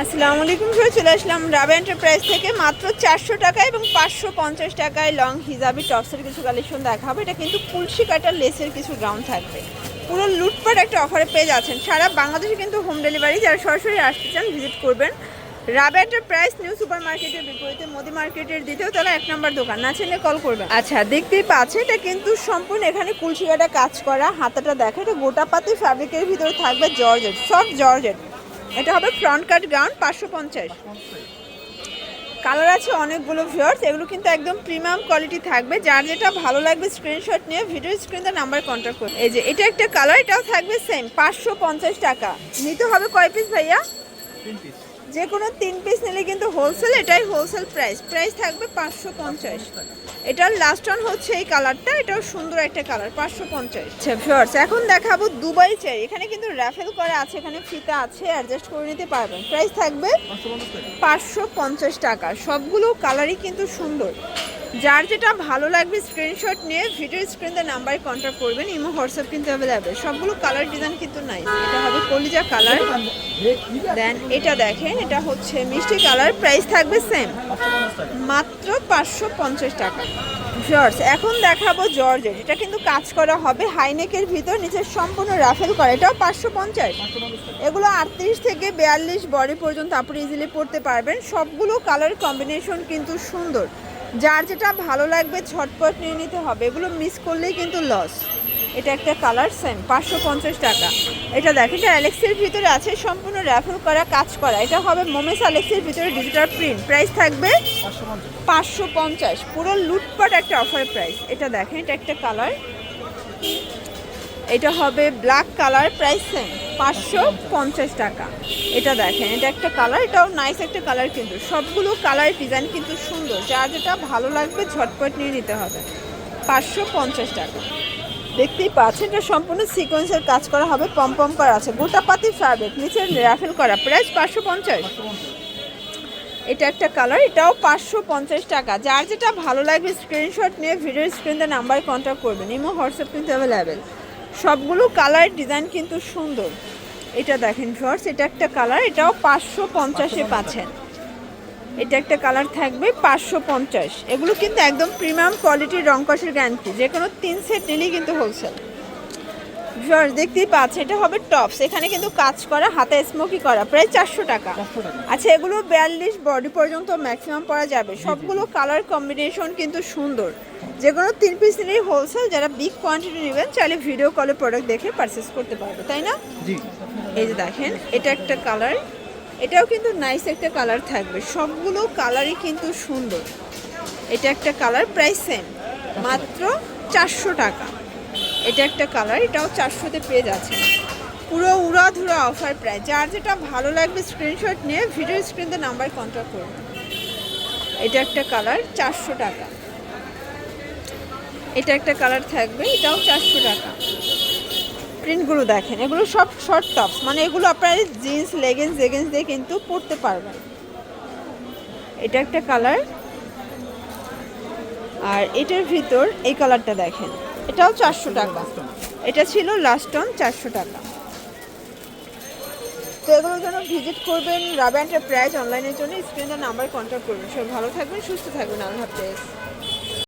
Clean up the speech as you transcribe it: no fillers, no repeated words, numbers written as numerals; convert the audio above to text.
আসসালামু আলাইকুম, চলে আসলাম রাবে এন্টারপ্রাইজ থেকে। মাত্র 400 টাকা এবং 550 টাকায় লং হিজাবি টপসের কিছু কালেকশন দেখাবো। এটা কিন্তু কুলসি কাটার লেসের কিছু গ্রাউন্ড থাকবে। পুরো লুটপাট একটা অফারে পেয়ে যাচ্ছেন। সারা বাংলাদেশে কিন্তু হোম ডেলিভারি, যারা সরাসরি আসতে চান ভিজিট করবেন। রাবে এন্টারপ্রাইজ নিউ সুপার মার্কেটের বিপরীতে মোদি মার্কেটের দ্বিতীয় তলা 1 নম্বর দোকান। না চিনলে কল করবেন। আচ্ছা, দেখতেই পাচ্ছেন এটা কিন্তু সম্পূর্ণ এখানে কুলসি কাটা কাজ করা। হাতাটা দেখে এটা গোটাপাতি ফ্যাব্রিকের ভিতরে থাকবে জর্জেট, সফট জর্জেট। এটা হবে ফ্রন্ট কাট গাউন 550। কালার আছে অনেকগুলো ভিউয়ার্স, এগুলো কিন্তু একদম প্রিমিয়াম কোয়ালিটি থাকবে। যার যেটা ভালো লাগবে স্ক্রিনশট নিয়ে ভিডিও স্ক্রিনে নাম্বার কন্ট্যাক্ট করুন। এই যে এটা একটা কালার, এটাও থাকবে সেম 550 টাকা। নিতে হবে কয় পিস ভাইয়া? 3 পিস। যে কোনো 3 পিস নিলে কিন্তু হোলসেল, এটাই হোলসেল প্রাইস থাকবে 550। এটার লাস্ট ওয়ান হচ্ছে এই কালারটা, এটাও সুন্দর একটা কালার 550। আচ্ছা ভিউয়ার্স, এখন দেখাবো দুবাই চেরি। এখানে কিন্তু র্যাফেল করা আছে, এখানে ফিতা আছে, অ্যাডজাস্ট করে নিতে পারবেন। প্রাইস থাকবে 550 টাকা। সবগুলো কালারই কিন্তু সুন্দর। যার যেটা ভালো লাগবে স্ক্রিনশট নিয়ে ভিডিও স্ক্রিনে নাম্বারে কন্ট্যাক্ট করবেন। ইমো হোয়াটসঅ্যাপ কিন্তু অ্যাভেলেবেল। সবগুলো কালার ডিজাইন কিন্তু নাই। এটা হবে কলিজা কালার, দেন এটা দেখেন এটা হচ্ছে মিষ্টি কালার। প্রাইস থাকবে সেম, মাত্র 550 টাকা। জর্জ এখন দেখাবো জর্জেট। এটা কিন্তু কাজ করা হবে হাইনেকের ভিতর, নিচে সম্পূর্ণ রাফেল করা। এটাও 550। এগুলো 38 থেকে 42 বডি পর্যন্ত আপনি ইজিলি পরতে পারবেন। সবগুলো কালার কম্বিনেশন কিন্তু সুন্দর। যার যেটা ভালো লাগবে ঝটপট নিয়ে নিতে হবে, এগুলো মিস করলেই কিন্তু লস। এটা একটা কালার সেম 550 টাকা। এটা দেখেন এটা অ্যালেক্সের ভিতরে আছে, সম্পূর্ণ র্যাফেল করা কাজ করা। এটা হবে মোমেস অ্যালেক্সের ভিতরে ডিজিটাল প্রিন্ট। প্রাইস থাকবে 550। পুরো লুটপাট একটা অফার প্রাইস। এটা দেখেন এটা একটা কালার, এটা হবে ব্ল্যাক কালার। প্রাইস সেম 550 টাকা। এটা দেখেন এটা একটা কালার, এটাও নাইস একটা কালার। কিন্তু সবগুলো কালার ডিজাইন কিন্তু সুন্দর। যার যেটা ভালো লাগবে ঝটপট নিয়ে নিতে হবে। 550 টাকা। দেখতেই পাচ্ছেন এটা সম্পূর্ণ সিকোয়েন্সের কাজ করা হবে, পম করা আছে, গোটাপাতি ফ্যাব্রিক, নিচে র্যাফেল করা। প্রাইস 550। এটা একটা কালার, এটাও 550 টাকা। যার যেটা ভালো লাগবে স্ক্রিনশট নিয়ে ভিডিও স্ক্রিনে নাম্বার কন্ট্যাক্ট করবেন। ইমো হোয়াটসঅ্যাপ কিন্তু অ্যাভেলেবেল। সবগুলো কালার ডিজাইন কিন্তু সুন্দর। এটা দেখেন ভিউয়ার্স, এটা একটা কালার, এটাও 550-এ পাচ্ছেন। এটা একটা কালার থাকবে 550। এগুলো কিন্তু একদম প্রিমিয়াম কোয়ালিটির, রং কষের গ্যারান্টি। যে কোনো 3 সেট নিলেই কিন্তু হোলসেল। ভিউয়ার্স দেখতেই পাচ্ছেন এটা হবে টপস, এখানে কিন্তু কাজ করা, হাতে স্মোকি করা। প্রায় 400 টাকা। আচ্ছা, এগুলো 42 বডি পর্যন্ত ম্যাক্সিমাম পরা যাবে। সবগুলো কালার কম্বিনেশন কিন্তু সুন্দর। যে কোনো 3 পিস নিলেই হোলসেল। যারা বিগ কোয়ান্টিটি নেবেন চাইলে ভিডিও কলে প্রোডাক্ট দেখে পারচেস করতে পারবে, তাই না? জি। এই যে দেখেন এটা একটা কালার, এটাও কিন্তু নাইস একটা কালার থাকবে। সবগুলো কালারই কিন্তু সুন্দর। এটা একটা কালার, প্রাইস সেম, মাত্র 400 টাকা। এটা একটা কালার, এটাও 400-তে পেয়ে যাচ্ছেন। পুরো উড়াধুরা অফার প্রাইস। যার যেটা ভালো লাগবে স্ক্রিনশট নিয়ে ভিডিও স্ক্রিনে নাম্বার কন্ট্যাক্ট করুন। এটা একটা কালার 400 টাকা। এটা একটা কালার থাকবে, এটাও 400 টাকা। প্রিন্টগুলো দেখেন, এগুলো সব শর্ট টপস, মানে এগুলো আপনার জিন্স লেগিংস দিয়ে কিন্তু পরতে পারবেন। এটা একটা কালার, আর এটার ভিতর এই কালারটা দেখেন, এটাও 400 টাকা। এটা ছিল লাস্ট অন 400 টাকা। তো এগুলোর জন্য ভিজিট করবেন রাবে এন্টারপ্রাইজ। অনলাইনের জন্য স্ক্রিনে নাম্বার কন্ট্যাক্ট করবেন। সবাই ভালো থাকবেন, সুস্থ থাকবেন। আল্লাহ হাফেজ।